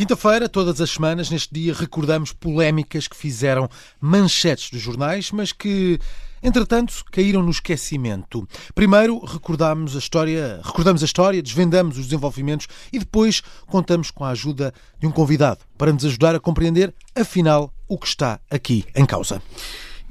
Quinta-feira, todas as semanas, neste dia, recordamos polémicas que fizeram manchetes dos jornais, mas que, entretanto, caíram no esquecimento. Primeiro, recordamos a história, desvendamos os desenvolvimentos e depois contamos com a ajuda de um convidado para nos ajudar a compreender, afinal, o que está aqui em causa.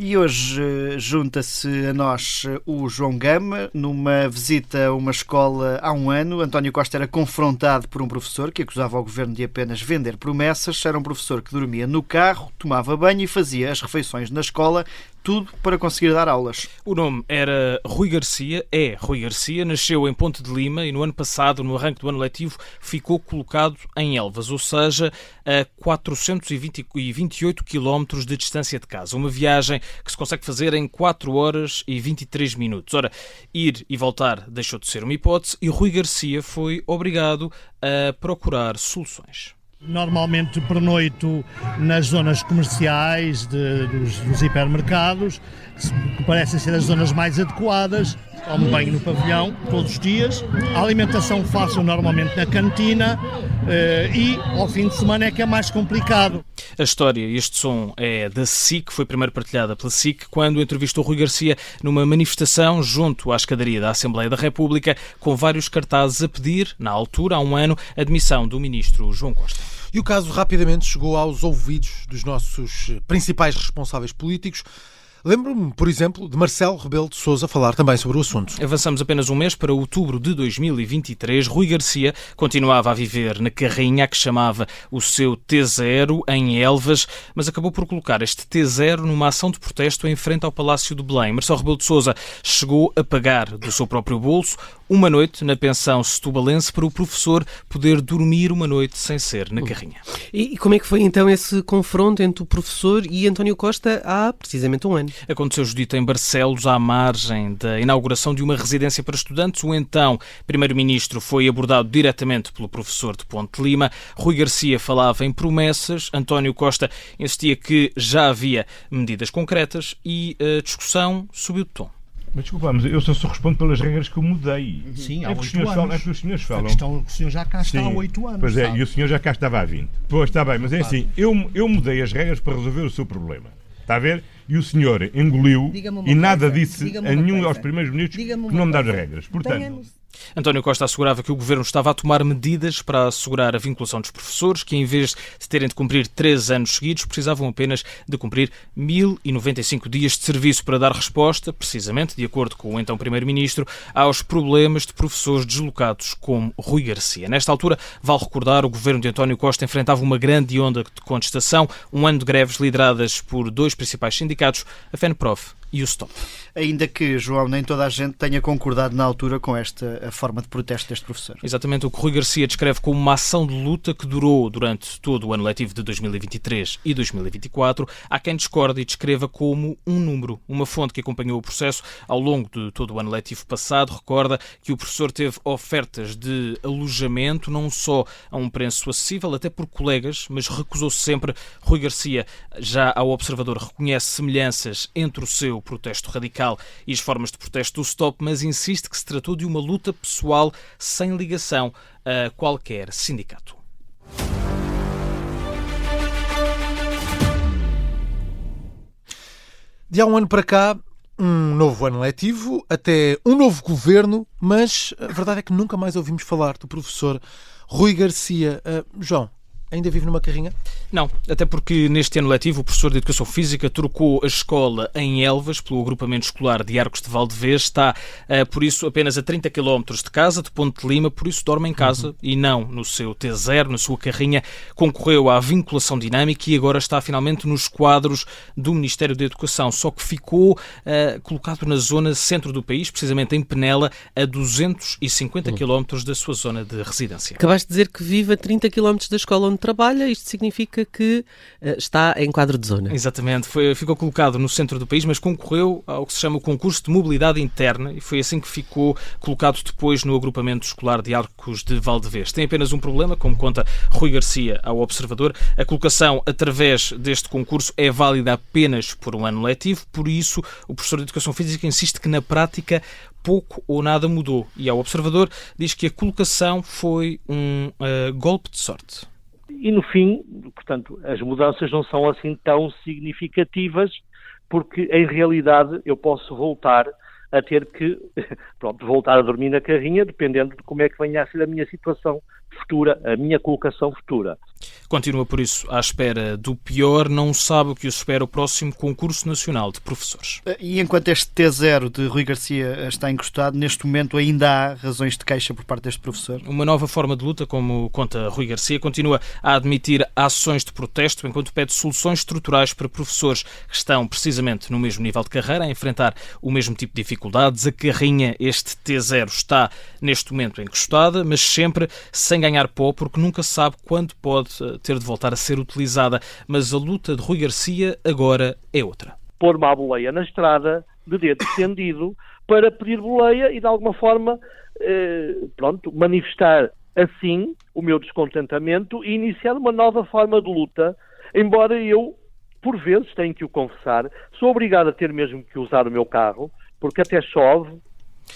E hoje junta-se a nós o João Gama. Numa visita a uma escola há um ano, António Costa era confrontado por um professor que acusava o governo de apenas vender promessas. Era um professor que dormia no carro, tomava banho e fazia as refeições na escola, tudo para conseguir dar aulas. O nome era Rui Garcia, nasceu em Ponte de Lima e no ano passado, no arranque do ano letivo, ficou colocado em Elvas, ou seja, a 428 km de distância de casa. Uma viagem que se consegue fazer em 4 horas e 23 minutos. Ora, ir e voltar deixou de ser uma hipótese e Rui Garcia foi obrigado a procurar soluções. Normalmente pernoito nas zonas comerciais dos hipermercados, que parecem ser as zonas mais adequadas. Tomo banho no pavilhão todos os dias. A alimentação faço normalmente na cantina e ao fim de semana é que é mais complicado. A história, este som é da SIC, foi primeiro partilhada pela SIC quando entrevistou Rui Garcia numa manifestação junto à escadaria da Assembleia da República, com vários cartazes a pedir, na altura, há um ano, a demissão do ministro João Costa. E o caso rapidamente chegou aos ouvidos dos nossos principais responsáveis políticos. Lembro-me, por exemplo, de Marcelo Rebelo de Sousa falar também sobre o assunto. Avançamos apenas um mês para outubro de 2023. Rui Garcia continuava a viver na carrinha que chamava o seu T0 em Elvas, mas acabou por colocar este T0 numa ação de protesto em frente ao Palácio de Belém. Marcelo Rebelo de Sousa chegou a pagar do seu próprio bolso uma noite na pensão setubalense para o professor poder dormir uma noite sem ser na carrinha. E como é que foi então esse confronto entre o professor e António Costa há precisamente um ano? Aconteceu, Judita, em Barcelos, à margem da inauguração de uma residência para estudantes. O então primeiro-ministro foi abordado diretamente pelo professor de Ponte de Lima. Rui Garcia falava em promessas. António Costa insistia que já havia medidas concretas e a discussão subiu de tom. Mas desculpa, mas eu só respondo pelas regras que eu mudei. Sim, há 8 anos. É que os senhores falam. A questão, o senhor já cá está há 8 anos. Pois é, sabe? e o senhor já cá estava há 20. Pois, está bem, mas é assim, eu mudei as regras para resolver o seu problema. Está a ver? E o senhor engoliu e nada disse a nenhum aos primeiros minutos que não me dá as regras. Portanto... António Costa assegurava que o governo estava a tomar medidas para assegurar a vinculação dos professores, que em vez de terem de cumprir 3 anos seguidos, precisavam apenas de cumprir 1095 dias de serviço para dar resposta, precisamente, de acordo com o então primeiro-ministro, aos problemas de professores deslocados como Rui Garcia. Nesta altura, vale recordar, o governo de António Costa enfrentava uma grande onda de contestação, um ano de greves lideradas por 2 principais sindicatos, a FENPROF e o STOP. Ainda que, João, nem toda a gente tenha concordado na altura com esta forma de protesto deste professor. Exatamente o que Rui Garcia descreve como uma ação de luta que durou durante todo o ano letivo de 2023 e 2024. Há quem discorde e descreva como um número. Uma fonte que acompanhou o processo ao longo de todo o ano letivo passado recorda que o professor teve ofertas de alojamento, não só a um preço acessível, até por colegas, mas recusou-se sempre. Rui Garcia, já ao Observador, reconhece semelhanças entre o seu protesto radical e as formas de protesto do STOP, mas insiste que se tratou de uma luta pessoal sem ligação a qualquer sindicato. De há um ano para cá, um novo ano letivo, até um novo governo, mas a verdade é que nunca mais ouvimos falar do professor Rui Garcia. João, ainda vive numa carrinha? Não, até porque neste ano letivo o professor de Educação Física trocou a escola em Elvas pelo agrupamento escolar de Arcos de Valdevez. Está, por isso, apenas a 30 km de casa, de Ponte de Lima, por isso dorme em casa e não no seu T0, na sua carrinha. Concorreu à vinculação dinâmica e agora está finalmente nos quadros do Ministério da Educação, só que ficou colocado na zona centro do país, precisamente em Penela, a 250 km da sua zona de residência. Acabaste de dizer que vive a 30 km da escola onde trabalha, isto significa que está em quadro de zona. Exatamente, ficou colocado no centro do país, mas concorreu ao que se chama o concurso de mobilidade interna e foi assim que ficou colocado depois no agrupamento escolar de Arcos de Valdevez. Tem apenas um problema, como conta Rui Garcia ao Observador: a colocação através deste concurso é válida apenas por um ano letivo, por isso o professor de Educação Física insiste que na prática pouco ou nada mudou e ao Observador diz que a colocação foi um golpe de sorte. E no fim, portanto, as mudanças não são assim tão significativas, porque em realidade eu posso voltar a ter que, voltar a dormir na carrinha, dependendo de como é que venha a ser a minha situação futura, a minha colocação futura. Continua, por isso, à espera do pior, não sabe o que os espera o próximo concurso nacional de professores. E enquanto este T0 de Rui Garcia está encostado, neste momento ainda há razões de queixa por parte deste professor? Uma nova forma de luta, como conta Rui Garcia, continua a admitir ações de protesto, enquanto pede soluções estruturais para professores que estão precisamente no mesmo nível de carreira, a enfrentar o mesmo tipo de dificuldades. A carrinha, este T0, está neste momento encostada, mas sempre sem ganhar pó, porque nunca se sabe quando pode ter de voltar a ser utilizada. Mas a luta de Rui Garcia agora é outra. Pôr uma boleia na estrada, de dedo estendido, para pedir boleia e de alguma forma, manifestar assim o meu descontentamento e iniciar uma nova forma de luta, embora eu, por vezes, tenho que o confessar, sou obrigado a ter mesmo que usar o meu carro, porque até chove.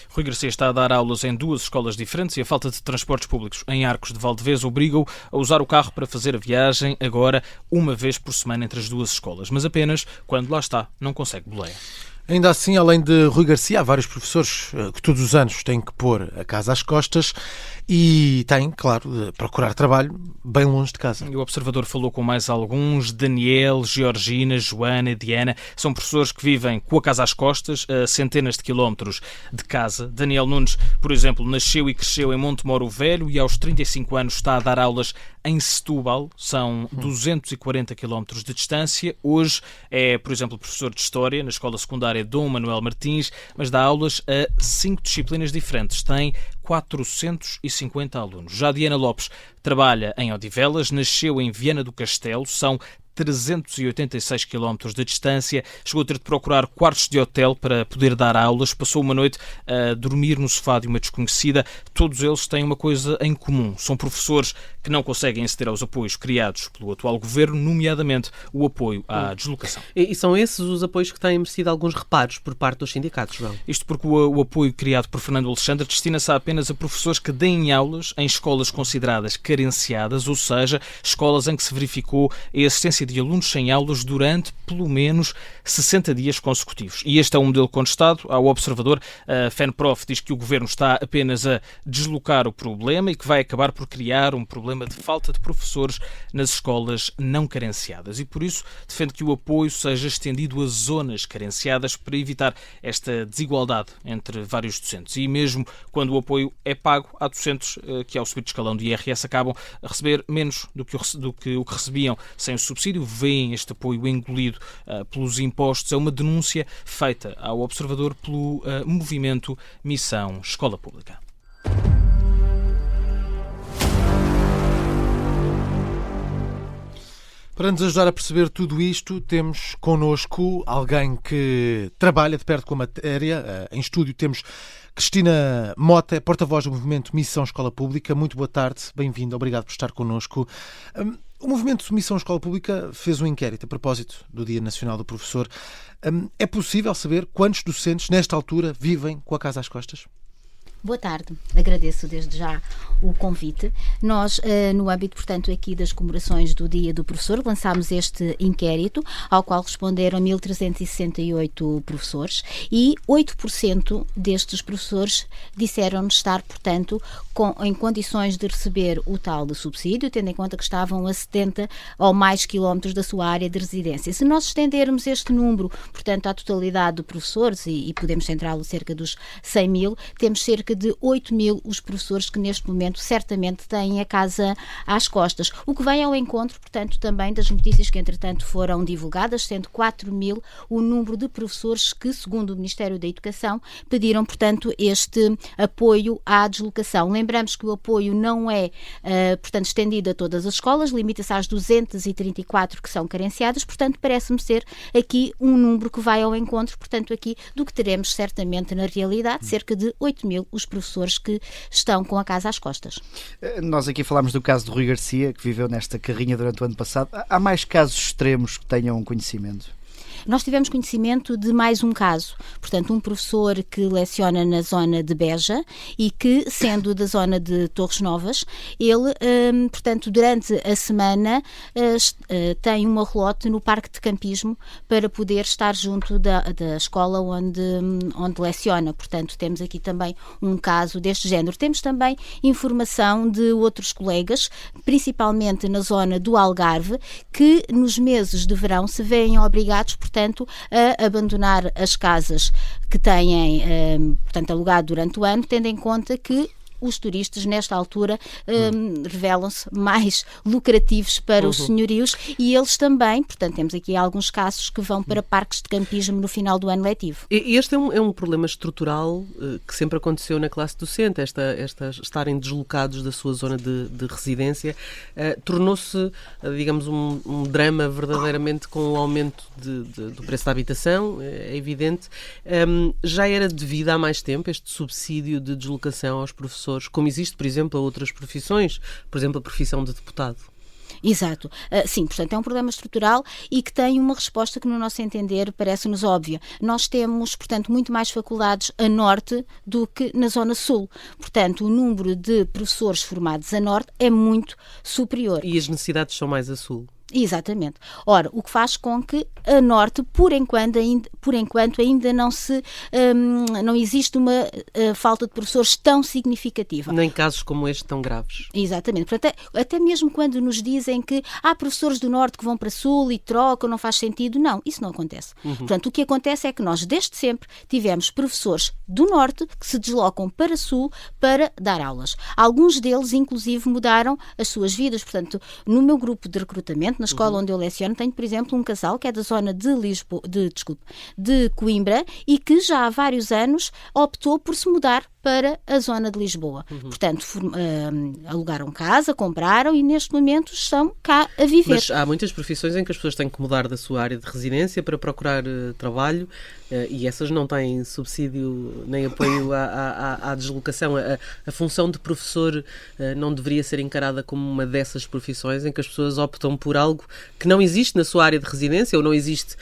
Rui Garcia está a dar aulas em 2 escolas diferentes e a falta de transportes públicos em Arcos de Valdevez obriga-o a usar o carro para fazer a viagem, agora uma vez por semana entre as 2 escolas, mas apenas quando lá está, não consegue boleia. Ainda assim, além de Rui Garcia, há vários professores que todos os anos têm que pôr a casa às costas e têm, claro, de procurar trabalho bem longe de casa. E o Observador falou com mais alguns: Daniel, Georgina, Joana, Diana. São professores que vivem com a casa às costas, a centenas de quilómetros de casa. Daniel Nunes, por exemplo, nasceu e cresceu em Montemoro Velho e aos 35 anos está a dar aulas em Setúbal. São 240 quilómetros de distância. Hoje é, por exemplo, professor de História na Escola Secundária Dom Manuel Martins, mas dá aulas a 5 disciplinas diferentes. Tem 450 alunos. Já Diana Lopes trabalha em Odivelas, nasceu em Viana do Castelo, são 386 km de distância, chegou a ter de procurar quartos de hotel para poder dar aulas, passou uma noite a dormir no sofá de uma desconhecida. Todos eles têm uma coisa em comum: são professores que não conseguem aceder aos apoios criados pelo atual governo, nomeadamente o apoio à deslocação. E são esses os apoios que têm merecido alguns reparos por parte dos sindicatos, João? Isto porque o apoio criado por Fernando Alexandre destina-se apenas a professores que deem aulas em escolas consideradas carenciadas, ou seja, escolas em que se verificou a existência de alunos sem aulas durante pelo menos 60 dias consecutivos. E este é um modelo contestado. Ao Observador, a FENPROF diz que o governo está apenas a deslocar o problema e que vai acabar por criar um problema de falta de professores nas escolas não carenciadas. E por isso defende que o apoio seja estendido a zonas carenciadas para evitar esta desigualdade entre vários docentes. E mesmo quando o apoio é pago, há docentes que, ao subir de escalão do IRS, acabam a receber menos do que o que recebiam sem o subsídio, veem este apoio engolido pelos impostos. É uma denúncia feita ao Observador pelo movimento Missão Escola Pública. Para nos ajudar a perceber tudo isto, temos connosco alguém que trabalha de perto com a matéria. Em estúdio temos Cristina Mota, porta-voz do movimento Missão Escola Pública. Muito boa tarde, bem-vinda, obrigado por estar connosco. O movimento Missão Escola Pública fez um inquérito a propósito do Dia Nacional do Professor. É possível saber quantos docentes, nesta altura, vivem com a casa às costas? Boa tarde, agradeço desde já o convite. Nós, no âmbito, portanto, aqui das comemorações do Dia do Professor, lançámos este inquérito, ao qual responderam 1.368 professores e 8% destes professores disseram-nos estar, portanto, em condições de receber o tal de subsídio, tendo em conta que estavam a 70 ou mais quilómetros da sua área de residência. Se nós estendermos este número, portanto, à totalidade de professores, e podemos centrá-lo cerca dos 100 mil, temos cerca de 8 mil os professores que neste momento certamente têm a casa às costas, o que vem ao encontro, portanto, também das notícias que entretanto foram divulgadas, sendo 4 mil o número de professores que, segundo o Ministério da Educação, pediram, portanto, este apoio à deslocação. Lembramos que o apoio não é, portanto, estendido a todas as escolas, limita-se às 234 que são carenciadas, portanto, parece-me ser aqui um número que vai ao encontro, portanto, aqui do que teremos certamente na realidade, cerca de 8 mil os professores que estão com a casa às costas. Nós aqui falámos do caso de Rui Garcia, que viveu nesta carrinha durante o ano passado. Há mais casos extremos que tenham conhecimento? Nós tivemos conhecimento de mais um caso, portanto, um professor que leciona na zona de Beja e que, sendo da zona de Torres Novas, ele, portanto, durante a semana tem uma relote no parque de campismo para poder estar junto da escola onde leciona. Portanto, temos aqui também um caso deste género. Temos também informação de outros colegas, principalmente na zona do Algarve, que nos meses de verão se veem obrigados, portanto, a abandonar as casas que têm, portanto, alugado durante o ano, tendo em conta que os turistas, nesta altura, revelam-se mais lucrativos para os senhorios e eles também, portanto, temos aqui alguns casos que vão para parques de campismo no final do ano letivo. Este é um problema estrutural que sempre aconteceu na classe docente, estarem deslocados da sua zona de residência, tornou-se, digamos, um drama verdadeiramente com o aumento do preço da habitação, é evidente. Já era devido há mais tempo este subsídio de deslocação aos professores, como existe, por exemplo, a outras profissões, por exemplo, a profissão de deputado. Exato. Sim, portanto, é um problema estrutural e que tem uma resposta que, no nosso entender, parece-nos óbvia. Nós temos, portanto, muito mais faculdades a norte do que na zona sul. Portanto, o número de professores formados a norte é muito superior. E as necessidades são mais a sul. Exatamente. Ora, o que faz com que a norte, por enquanto ainda não existe uma falta de professores tão significativa. Nem casos como este tão graves. Exatamente. Portanto, até mesmo quando nos dizem que há professores do norte que vão para sul e trocam, não faz sentido. Não, isso não acontece. Portanto, o que acontece é que nós, desde sempre, tivemos professores do norte que se deslocam para sul para dar aulas. Alguns deles, inclusive, mudaram as suas vidas. Portanto, no meu grupo de recrutamento, na escola onde eu leciono, tenho, por exemplo, um casal que é da zona de Coimbra e que já há vários anos optou por se mudar para a zona de Lisboa. Portanto, alugaram casa, compraram e neste momento estão cá a viver. Mas há muitas profissões em que as pessoas têm que mudar da sua área de residência para procurar trabalho e essas não têm subsídio nem apoio à deslocação. A função de professor não deveria ser encarada como uma dessas profissões em que as pessoas optam por algo que não existe na sua área de residência ou não existe,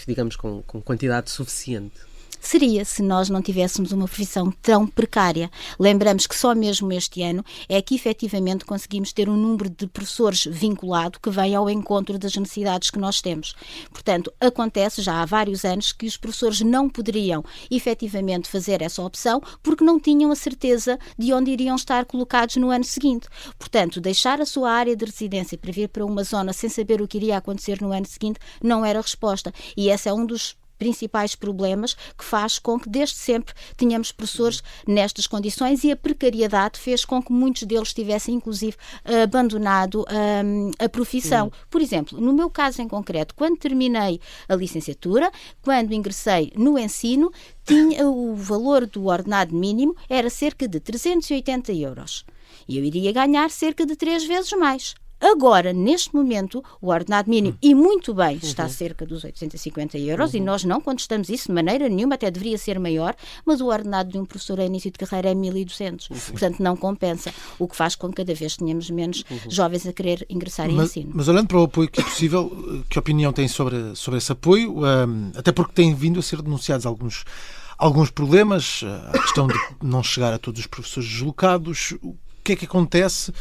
digamos, com quantidade suficiente. Seria se nós não tivéssemos uma profissão tão precária. Lembramos que só mesmo este ano é que efetivamente conseguimos ter um número de professores vinculado que vem ao encontro das necessidades que nós temos. Portanto, acontece já há vários anos que os professores não poderiam efetivamente fazer essa opção porque não tinham a certeza de onde iriam estar colocados no ano seguinte. Portanto, deixar a sua área de residência para vir para uma zona sem saber o que iria acontecer no ano seguinte não era a resposta. E esse é um dos principais problemas que faz com que desde sempre tenhamos professores nestas condições e a precariedade fez com que muitos deles tivessem inclusive abandonado a profissão. Por exemplo, no meu caso em concreto, quando terminei a licenciatura, quando ingressei no ensino, tinha o valor do ordenado mínimo era cerca de 380 euros e eu iria ganhar cerca de 3 vezes mais. Agora, neste momento, o ordenado mínimo, e muito bem, está cerca dos 850 euros, e nós não contestamos isso de maneira nenhuma, até deveria ser maior, mas o ordenado de um professor a início de carreira é 1.200. Portanto, não compensa, o que faz com que cada vez tenhamos menos jovens a querer ingressar em ensino. Mas olhando para o apoio que é possível, que opinião tem sobre esse apoio? Até porque têm vindo a ser denunciados alguns problemas, a questão de não chegar a todos os professores deslocados, o que é que acontece?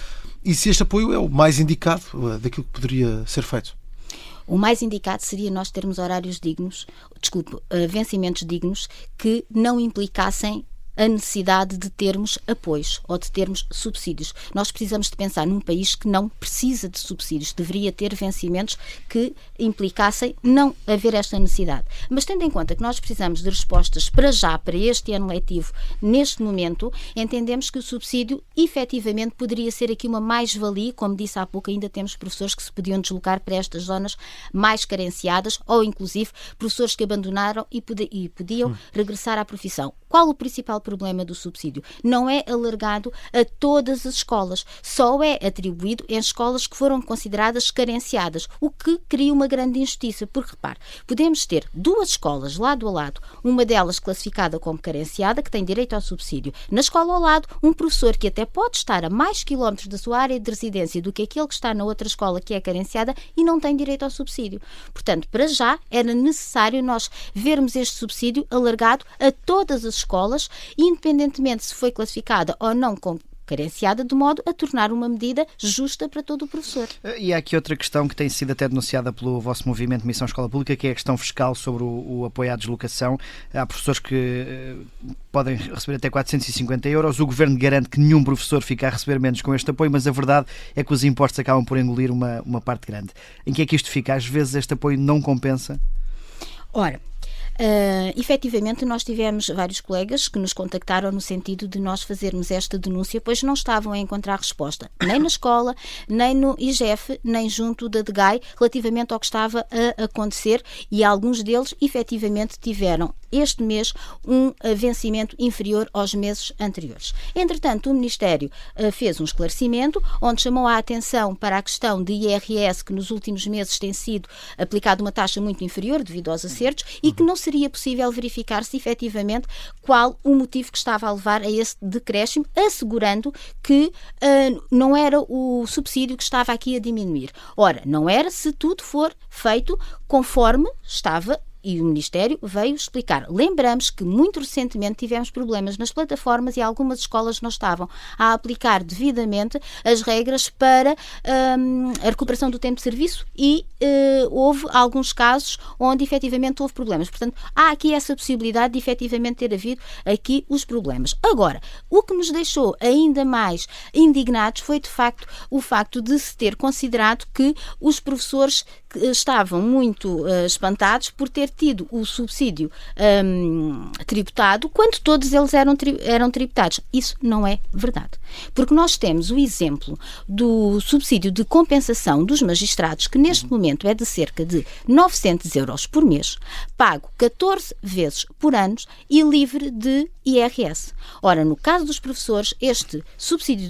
E se este apoio é o mais indicado daquilo que poderia ser feito? O mais indicado seria nós termos horários dignos, vencimentos dignos, que não implicassem a necessidade de termos apoios ou de termos subsídios. Nós precisamos de pensar num país que não precisa de subsídios, deveria ter vencimentos que implicassem não haver esta necessidade. Mas tendo em conta que nós precisamos de respostas para já, para este ano letivo, neste momento, entendemos que o subsídio efetivamente poderia ser aqui uma mais-valia, como disse há pouco, ainda temos professores que se podiam deslocar para estas zonas mais carenciadas ou inclusive professores que abandonaram e podiam regressar à profissão. Qual o principal problema do subsídio. Não é alargado a todas as escolas, só é atribuído em escolas que foram consideradas carenciadas, o que cria uma grande injustiça, porque repare, podemos ter 2 escolas lado a lado, uma delas classificada como carenciada, que tem direito ao subsídio. Na escola ao lado, um professor que até pode estar a mais quilómetros da sua área de residência do que aquele que está na outra escola que é carenciada e não tem direito ao subsídio. Portanto, para já era necessário nós vermos este subsídio alargado a todas as escolas, independentemente se foi classificada ou não como carenciada, de modo a tornar uma medida justa para todo o professor. E há aqui outra questão que tem sido até denunciada pelo vosso movimento Missão Escola Pública, que é a questão fiscal sobre o apoio à deslocação. Há professores que podem receber até 450 euros. O Governo garante que nenhum professor fica a receber menos com este apoio, mas a verdade é que os impostos acabam por engolir uma parte grande. Em que é que isto fica? Às vezes este apoio não compensa? Ora, efetivamente nós tivemos vários colegas que nos contactaram no sentido de nós fazermos esta denúncia, pois não estavam a encontrar resposta nem na escola, nem no IGF, nem junto da DGAI relativamente ao que estava a acontecer, e alguns deles efetivamente tiveram este mês um vencimento inferior aos meses anteriores. Entretanto, o Ministério fez um esclarecimento onde chamou a atenção para a questão de IRS, que nos últimos meses tem sido aplicada uma taxa muito inferior devido aos acertos e que não seria possível verificar-se efetivamente qual o motivo que estava a levar a esse decréscimo, assegurando que não era o subsídio que estava aqui a diminuir. Ora, não era se tudo for feito conforme estava. E o Ministério veio explicar. Lembramos que muito recentemente tivemos problemas nas plataformas e algumas escolas não estavam a aplicar devidamente as regras para a recuperação do tempo de serviço e houve alguns casos onde efetivamente houve problemas. Portanto, há aqui essa possibilidade de efetivamente ter havido aqui os problemas. Agora, o que nos deixou ainda mais indignados foi de facto o facto de se ter considerado que os professores estavam muito espantados por ter tido o subsídio tributado quando todos eles eram tributados. Isso não é verdade. Porque nós temos o exemplo do subsídio de compensação dos magistrados, que neste momento é de cerca de 900 euros por mês, pago 14 vezes por ano e livre de IRS. Ora, no caso dos professores, este subsídio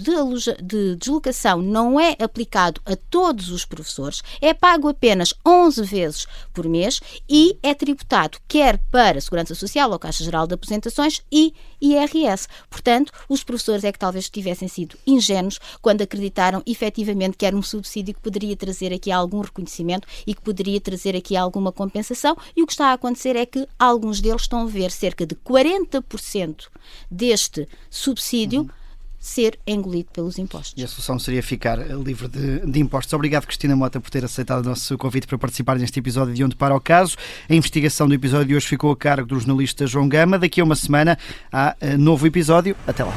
de deslocação não é aplicado a todos os professores, é pago apenas 11 vezes por mês e é tributado quer para Segurança Social ou Caixa Geral de Aposentações e IRS. Portanto, os professores é que talvez tivessem sido ingênuos quando acreditaram efetivamente que era um subsídio que poderia trazer aqui algum reconhecimento e que poderia trazer aqui alguma compensação, e o que está a acontecer é que alguns deles estão a ver cerca de 40% deste subsídio ser engolido pelos impostos. E a solução seria ficar livre de impostos. Obrigado, Cristina Mota, por ter aceitado o nosso convite para participar neste episódio de Onde Para o Caso. A investigação do episódio de hoje ficou a cargo do jornalista João Gama. Daqui a uma semana há novo episódio. Até lá.